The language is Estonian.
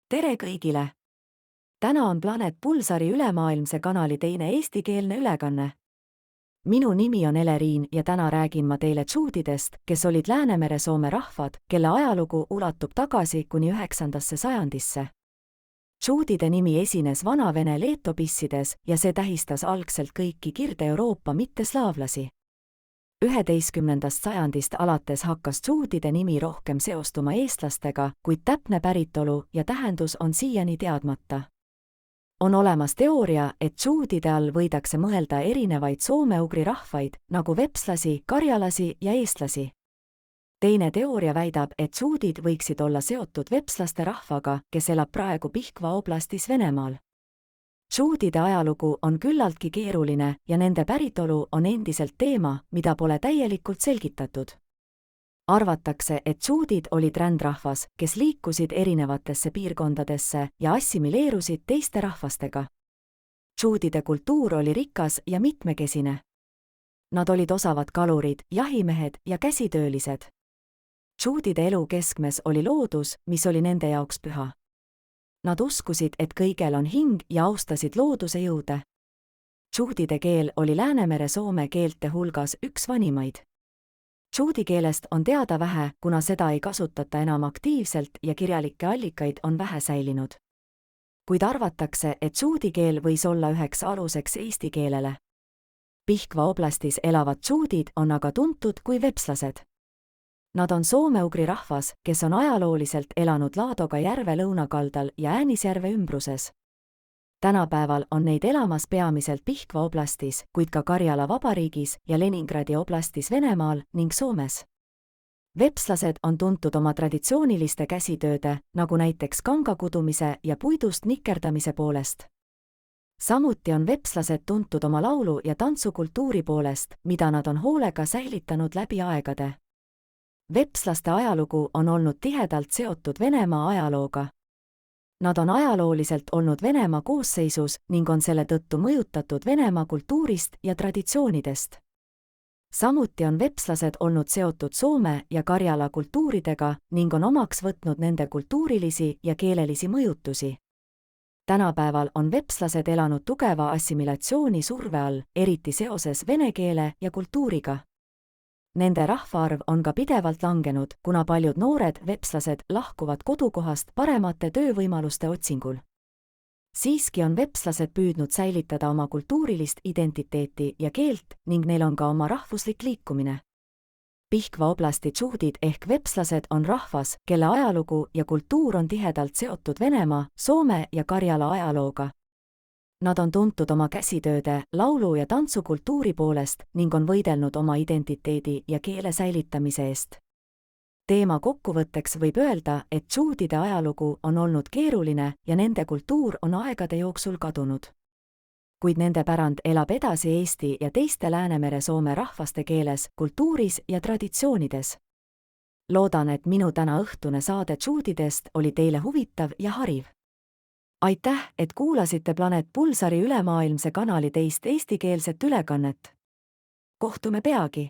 Tere kõigile! Täna on Planet Pulsari ülemaailmse kanali teine eestikeelne ülekanne. Minu nimi on Eleriin ja täna räägin ma teile tšuudidest, kes olid Läänemere Soome rahvad, kelle ajalugu ulatub tagasi kuni 9. sajandisse. Tšuudide nimi esines Vana-Vene leetopissides ja see tähistas algselt kõiki Kirde-Euroopa mitteslaavlasi. 11. sajandist alates hakkas tšuudide nimi rohkem seostuma eestlastega, kuid täpne päritolu ja tähendus on siiani teadmata. On olemas teooria, et tšuudide all võidakse mõelda erinevaid soome-ugri rahvaid, nagu vepslasi, karjalasi ja eestlasi. Teine teooria väidab, et tšuudid võiksid olla seotud vepslaste rahvaga, kes elab praegu Pihkva oblastis Venemaal. Tšuudide ajalugu on küllaltki keeruline ja nende päritolu on endiselt teema, mida pole täielikult selgitatud. Arvatakse, et tšuudid olid rändrahvas, kes liikusid erinevatesse piirkondadesse ja assimileerusid teiste rahvastega. Tšuudide kultuur oli rikas ja mitmekesine. Nad olid osavad kalurid, jahimehed ja käsitöölised. Tšuudide elu keskmes oli loodus, mis oli nende jaoks püha. Nad uskusid, et kõigel on hing ja austasid looduse jõude. Tšuudide keel oli Läänemere soome keelte hulgas üks vanimaid. Tšuudi keelest on teada vähe, kuna seda ei kasutata enam aktiivselt ja kirjalikke allikaid on vähe säilinud. Kuid arvatakse, et tšuudi keel võis olla üheks aluseks eesti keelele. Pihkva oblastis elavad tšuudid on aga tuntud kui vepslased. Nad on soome-ugri rahvas, kes on ajalooliselt elanud Laadoga järve lõunakaldal ja Äänisjärve ümbruses. Tänapäeval on neid elamas peamiselt Pihkva oblastis, kuid ka Karjala vabariigis ja Leningradi oblastis Venemaal ning Soomes. Vepslased on tuntud oma traditsiooniliste käsitööde, nagu näiteks kangakudumise ja puidust nikerdamise poolest. Samuti on vepslased tuntud oma laulu- ja tantsukultuuri poolest, mida nad on hoolega säilitanud läbi aegade. Vepslaste ajalugu on olnud tihedalt seotud Venemaa ajalooga. Nad on ajalooliselt olnud Venemaa koosseisus ning on selle tõttu mõjutatud Venemaa kultuurist ja traditsioonidest. Samuti on vepslased olnud seotud Soome ja Karjala kultuuridega ning on omaks võtnud nende kultuurilisi ja keelelisi mõjutusi. Tänapäeval on vepslased elanud tugeva assimilatsiooni surve all, eriti seoses vene keele ja kultuuriga. Nende rahvaarv on ka pidevalt langenud, kuna paljud noored vepslased lahkuvad kodukohast paremate töövõimaluste otsingul. Siiski on vepslased püüdnud säilitada oma kultuurilist identiteeti ja keelt ning neil on ka oma rahvuslik liikumine. Pihkva oblasti tšuudid ehk vepslased on rahvas, kelle ajalugu ja kultuur on tihedalt seotud Venemaa, Soome ja Karjala ajalooga. Nad on tuntud oma käsitööde, laulu- ja tantsukultuuri poolest ning on võidelnud oma identiteedi ja keele säilitamise eest. Teema kokkuvõtteks võib öelda, et tšuudide ajalugu on olnud keeruline ja nende kultuur on aegade jooksul kadunud. Kuid nende pärand elab edasi eesti ja teiste Läänemere soome rahvaste keeles, kultuuris ja traditsioonides. Loodan, et minu täna õhtune saade tšuudidest oli teile huvitav ja hariv. Aitäh, et kuulasite Planet Pulsari ülemaailmse kanali teist eestikeelset ülekannet. Kohtume peagi!